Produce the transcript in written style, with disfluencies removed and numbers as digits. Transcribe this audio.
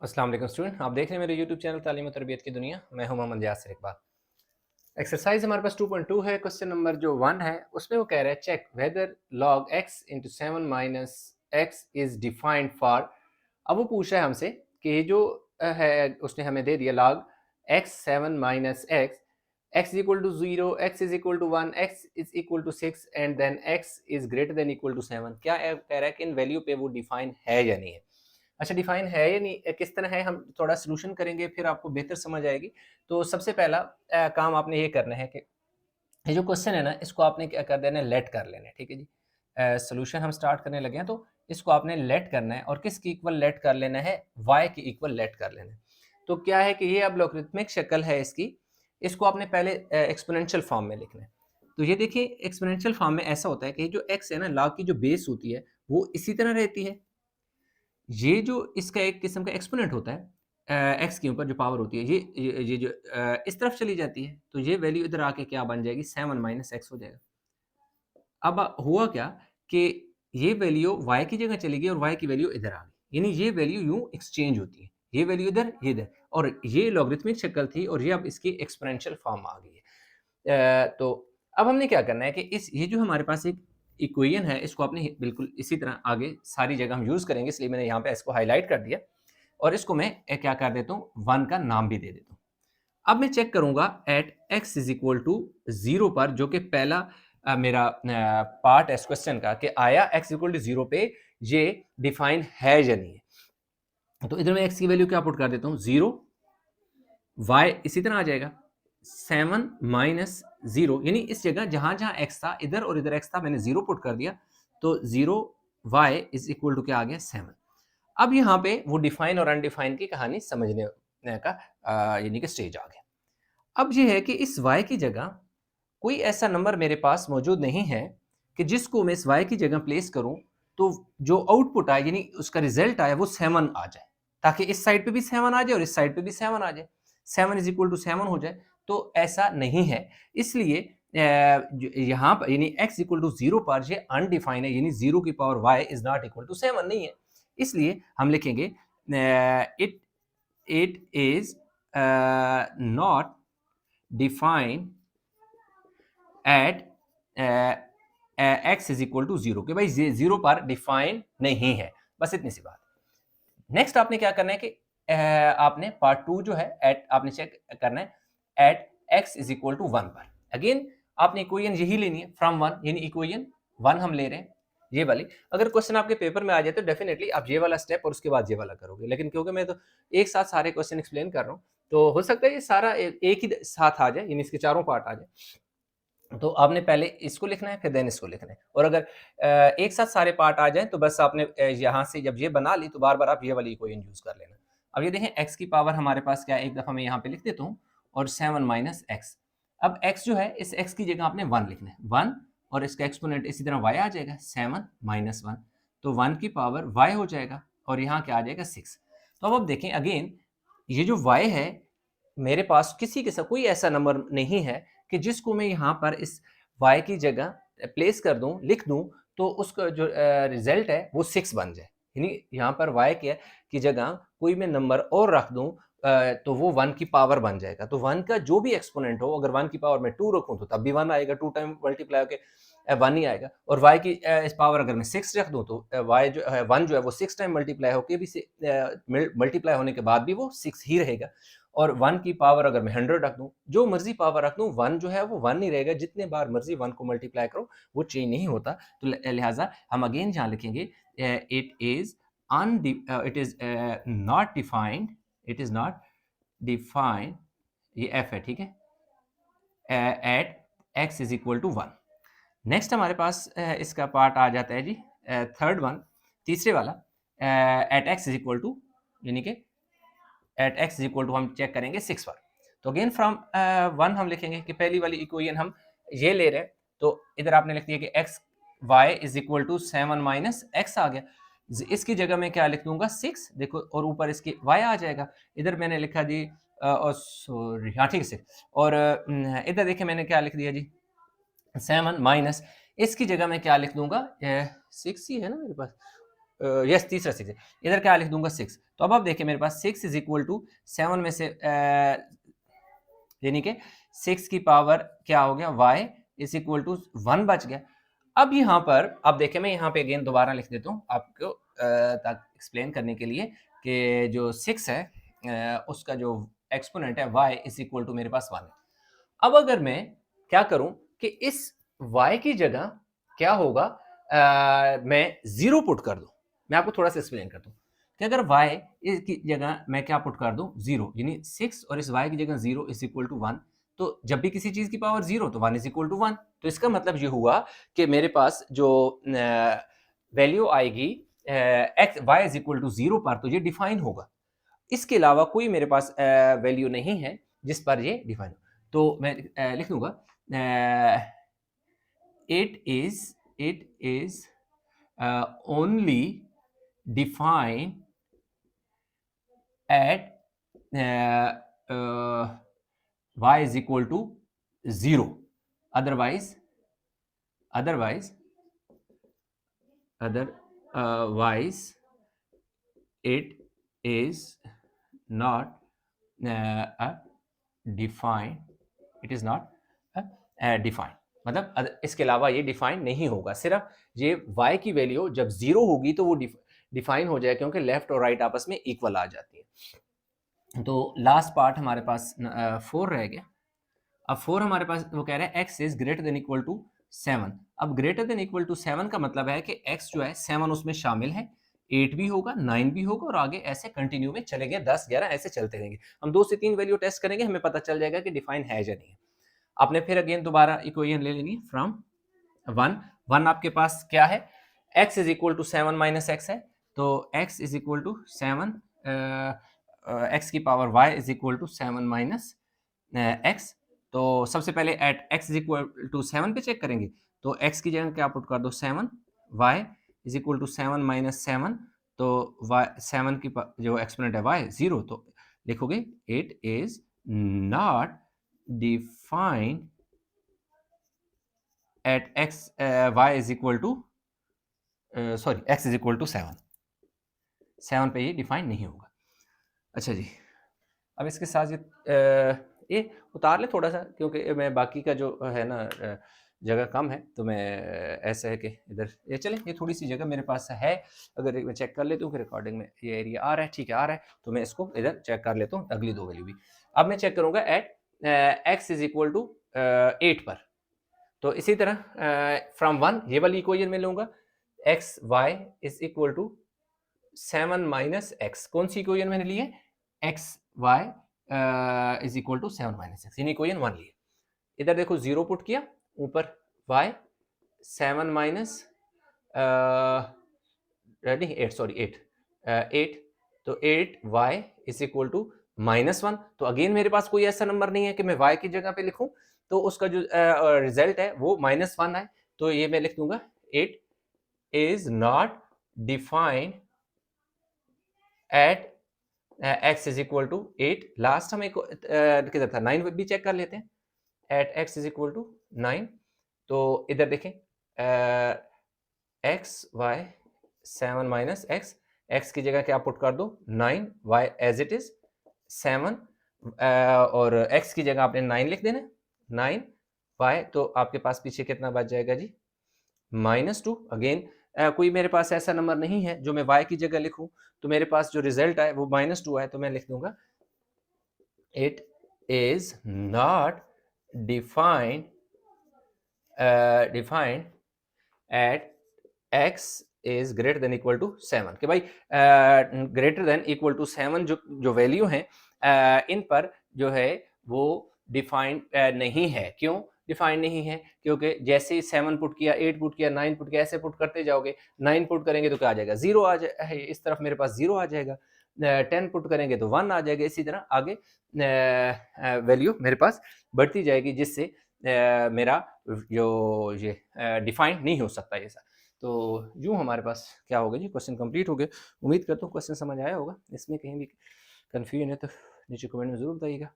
अस्सलाम वालेकुम स्टूडेंट, आप देख रहे हैं मेरे यूट्यूब चैनल तालीम और तरबियत की दुनिया। मैं हूं मोहम्मद यासिर इकबाल। एक्सरसाइज हमारे पास 2.2 है। क्वेश्चन नंबर जो 1 है उसमें वो कह रहा है check whether log x into 7 minus x is defined for. अब वो पूछ रहा है हमसे कि ये जो है उसने हमें दे दिया log x 7 minus x, x is equal to 0, x is equal to 1, x is equal to 6 and then x is greater than equal to 7। क्या कह रहा है कि इन वैल्यू पे वो डिफाइन है या नहीं है। अच्छा, डिफाइन है या नहीं, किस तरह है, हम थोड़ा सॉल्यूशन करेंगे फिर आपको बेहतर समझ आएगी। तो सबसे पहला काम आपने ये करना है कि ये जो क्वेश्चन है ना इसको आपने क्या कर देना है, लेट कर लेना है। ठीक है जी। सॉल्यूशन हम स्टार्ट करने लगे हैं तो इसको आपने लेट करना है और किसकी इक्वल लेट कर लेना है, y की इक्वल लेट कर लेना है। तो क्या है कि ये अब लॉगरिथमिक शक्ल है इसकी, इसको आपने पहले एक्सपोनेंशियल फॉर्म में लिखना है। तो ये देखिए एक्सपोनेंशियल फॉर्म में ऐसा होता है कि ये जो x है ना, log की जो बेस होती है वो इसी तरह रहती है। ये जो इसका एक किस्म का एक्सपोनेंट होता है, एक्स के ऊपर जो पावर होती है ये जो इस तरफ चली जाती है, तो ये वैल्यू इधर आके क्या बन जाएगी, 7 माइनस एक्स हो जाएगा। अब हुआ क्या कि ये वैल्यू y की जगह चली गई और y की वैल्यू इधर आ गई, यानी ये वैल्यू यूं एक्सचेंज होती है, ये वैल्यू इधर ये इधर, और ये लॉगरिथमिक शक्ल थी और ये अब इसकी एक्सपोनेंशियल फॉर्म आ गई है। तो अब हमने क्या करना है कि इस ये जो हमारे पास एक इक्वेशन है इसको आपने बिल्कुल इसी तरह आगे सारी जगह हम यूज करेंगे, इसलिए मैंने यहाँ पे इसको हाईलाइट कर दिया और इसको मैं क्या कर देता हूँ, 1 का नाम भी दे देता हूँ। अब मैं चेक करूंगा at x is equal to 0 पर, जो कि पहला मेरा पार्ट है इस क्वेश्चन का, कि आया x इक्वल टू 0 पे ये डिफाइन है या नहीं है। तो इधर मैं x की वैल्यू क्या पुट कर देता हूँ, 0, y इसी तरह आ जाएगा 7 माइनस 0, यानी इस जगह जहां जहां x था इधर और इधर x था, मैंने 0 पुट कर दिया, तो 0 y इज इक्वल टू क्या आ गया, 7। अब यहाँ पे वो डिफाइन और अनडिफाइन की कहानी समझने का यानी कि स्टेज आ गया। अब ये है कि इस y की जगह कोई ऐसा नंबर मेरे पास मौजूद नहीं है कि जिसको मैं इस y की जगह प्लेस करूं तो जो आउटपुट आए यानी उसका रिजल्ट आए वो 7 आ जाए, ताकि इस साइड पे भी 7 आ जाए और इस साइड पे भी 7 आ जाए, 7 इज इक्वल टू 7 हो जाए। तो ऐसा नहीं है, इसलिए यहाँ पर यानी x इक्वल टू 0 पर ये अनडिफाइन है, यानी 0 की power y is not equal to 7 नहीं है। इसलिए हम लिखेंगे it it is not define at x is equal to 0, कि भाई 0 पर डिफाइन नहीं है, बस इतनी सी बात। नेक्स्ट आपने क्या करना है कि आपने पार्ट 2 जो है एट आपने चेक करना है at x is equal to 1 पर। अगेन आपने इक्वेशन यही लेनी है फ्रॉम 1, यानी इक्वेशन 1 हम ले रहे हैं ये वाली। अगर क्वेश्चन आपके पेपर में आ जाए तो डेफिनेटली आप ये वाला स्टेप और उसके बाद ये वाला करोगे, लेकिन क्योंकि मैं तो एक साथ सारे क्वेश्चन एक्सप्लेन कर रहा हूँ तो हो सकता है ये सारा एक ही साथ आ जाए, यानी इसके चारों पार्ट आ जाए। तो आपने पहले इसको लिखना है फिर देन इसको लिखना है, और अगर एक साथ सारे पार्ट आ जाएं तो बस आपने यहाँ से जब ये बना ली तो बार बार आप ये वाली इक्वेशन यूज कर लेना। अब ये देखें x की पावर हमारे पास क्या है, एक दफा मैं यहाँ पे लिख देता हूँ और 7 माइनस एक्स। अब x जो है इस x की जगह आपने 1 लिखना है, 1 और इसका एक्सपोनेंट इसी तरह y आ जाएगा 7 माइनस 1, तो 1 की पावर y हो जाएगा और यहाँ क्या आ जाएगा 6। तो अब आप देखें अगेन ये जो y है मेरे पास किसी के साथ कोई ऐसा नंबर नहीं है कि जिसको मैं यहाँ पर इस y की जगह प्लेस कर दूं, लिख दूं, तो उसका जो रिजल्ट है वो 6 बन जाए। यानी यहाँ पर y की जगह कोई मैं नंबर और रख दूं तो वो 1 की पावर बन जाएगा। तो 1 का जो भी एक्सपोनेंट हो, अगर 1 की पावर में 2 रखूं तो तब भी 1 आएगा, 2 टाइम मल्टीप्लाई होकर 1 ही आएगा। और y की इस पावर अगर मैं 6 रख दूं तो y जो है 1 जो है वो 6 टाइम मल्टीप्लाई होकर भी मल्टीप्लाई होने के बाद भी वो 6 ही रहेगा। और 1 की पावर अगर मैं 100 रख दूं, जो मर्जी पावर रख दूं, 1 जो है वो 1 ही रहेगा, जितने बार मर्जी 1 को मल्टीप्लाई करो वो चेंज नहीं होता। तो लिहाजा हम अगेन जहां लिखेंगे it is not defined, it is not defined, ये एफ है, ठीक है, at x is equal to 1। Next हमारे पास इसका पार्ट आ जाता है जी थर्ड वन, तीसरे वाला, at x is equal to, यानी कि at x is equal to हम चेक करेंगे 6 पर। तो अगेन फ्रॉम 1 हम लिखेंगे कि पहली वाली इक्वेशन हम ये ले रहे हैं, तो इधर आपने लिख दिया कि x y is equal to 7 minus x आ गया। इसकी जगह मैं क्या लिख दूंगा 6, देखो, और ऊपर इसके y आ जाएगा। इधर मैंने लिखा जी सॉरी, हाँ ठीक है, और इधर देखिए मैंने क्या लिख दिया जी 7 माइनस, इसकी जगह मैं क्या लिख दूंगा 6 ही है ना मेरे पास, यस तीसरा 6 है, इधर क्या लिख दूंगा 6। तो अब आप देखिए मेरे पास 6 इज इक्वल टू 7 में से यानी कि 6 की पावर क्या हो गया y इज इक्वल टू 1 बच गया। अब यहाँ पर अब देखें, मैं यहाँ पे अगेन दोबारा लिख देता हूँ आपको एक्सप्लेन करने के लिए कि जो 6 है उसका जो एक्सपोनेंट है y इज इक्वल टू मेरे पास 1 है। अब अगर मैं क्या करूं कि इस y की जगह क्या होगा, मैं 0 पुट कर दूं। मैं आपको थोड़ा सा एक्सप्लेन करता हूं कि अगर y की जगह मैं क्या पुट कर दूं 0, यानी 6 और इस y की जगह 0 इज इक्वल टू 1, तो जब भी किसी चीज की पावर 0 तो 1 इज इक्वल टू 1। तो इसका मतलब ये हुआ कि मेरे पास जो वैल्यू आएगी x y is equal to 0 पर, तो ये डिफाइन होगा। इसके अलावा कोई मेरे पास वैल्यू नहीं है जिस पर ये डिफाइन हो। तो मैं लिख दूंगा it is only define at y is equal to 0, otherwise it is not defined, it is not defined, मतलब इसके अलावा ये डिफाइन नहीं होगा। सिर्फ ये y की वैल्यू जब 0 होगी तो वो डिफाइन हो जाए, क्योंकि लेफ्ट और राइट आपस में इक्वल आ जाती है। तो लास्ट पार्ट हमारे पास 4 रह गया। अब 4 हमारे पास वो कह रहा है x is greater than equal to 7। अब ग्रेटर देन इक्वल टू 7 का मतलब है कि x जो है 7 उसमें शामिल है, 8 भी होगा, 9 भी होगा, और आगे ऐसे कंटिन्यू में चलेंगे, 10 11 ऐसे चलते रहेंगे। हम 2 से 3 वैल्यू टेस्ट करेंगे, हमें पता चल जाएगा कि डिफाइन है या नहीं। आपने फिर अगेन दोबारा इक्वेशन ले लेनी फ्रॉम 1 आपके पास क्या है, x is equal to 7 minus x है, तो x is equal to 7 x की power y is equal to 7 minus x। तो सबसे पहले at x is equal to 7 पे चेक करेंगे, तो x की जगह क्या पुट कर दो 7, y is equal to 7 minus 7, तो y 7 की जो एक्सपोनेंट है y 0, तो लिखोगे it is not defined at x y is equal to sorry x is equal to 7 पे ये डिफाइन नहीं होगा। अच्छा जी, अब इसके साथ ये उतार ले थोड़ा सा, क्योंकि मैं बाकी का जो है ना जगह कम है, तो मैं ऐसा है कि इधर ये चले, ये थोड़ी सी जगह मेरे पास है। अगर मैं चेक कर लेता हूँ कि रिकॉर्डिंग में ये एरिया आ रहा है, ठीक है आ रहा है, तो मैं इसको इधर चेक कर लेता हूँ अगली 2 वैल्यू भी। अब मैं चेक करूँगा at x is equal to 8 पर। तो इसी तरह फ्रॉम 1 ये वाली इक्वेशन में लूँगा, x y is equal to 7 minus x. कौन सी इक्वेशन मैंने ली है, x y is equal to 7 minus x, यानी इक्वेशन 1 ली। इधर देखो 0 पुट किया, ऊपर y 7 माइनस 8 सॉरी 8, तो 8y इज इक्वल टू -1। तो अगेन मेरे पास कोई ऐसा नंबर नहीं है कि मैं y की जगह पे लिखूं तो उसका जो रिजल्ट है वो -1 है, तो ये मैं लिख दूंगा it is not defined at x is equal to 8। Last हम एक किधर था, 9 भी चेक कर लेते हैं, at x is equal to 9। तो इधर देखें x y 7 minus x, x की जगह क्या पुट कर दो 9, y एज इट इज 7, और x की जगह आपने 9 लिख देना 9, y तो आपके पास पीछे कितना बच जाएगा जी -2। अगेन कोई मेरे पास ऐसा नंबर नहीं है जो मैं y की जगह लिखूं, तो मेरे पास जो रिजल्ट है वो -2 है, तो मैं लिख दूंगा it is not defined at x is greater than equal to 7। कि भाई ग्रेटर देन इक्वल टू 7 जो वैल्यू हैं इन पर जो है वो डिफाइंड नहीं है। क्यों डिफाइंड नहीं है, क्योंकि जैसे ही 7 पुट किया, 8 पुट किया, 9 पुट किया, ऐसे पुट करते जाओगे, 9 पुट करेंगे तो क्या आ जाएगा 0 आ जाए, इस तरफ मेरे पास 0 आ जाएगा, 10 पुट करेंगे तो 1 आ जाएगा, इसी तरह आगे वैल्यू मेरे पास बढ़ती जाएगी, जिससे मेरा जो ये डिफाइंड नहीं हो सकता ऐसा। तो यूँ हमारे पास क्या होगा जी, क्वेश्चन कंप्लीट हो गए। उम्मीद करता हूँ क्वेश्चन समझ आया होगा। इसमें कहीं भी कन्फ्यूजन है तो नीचे कमेंट में ज़रूर बताइएगा।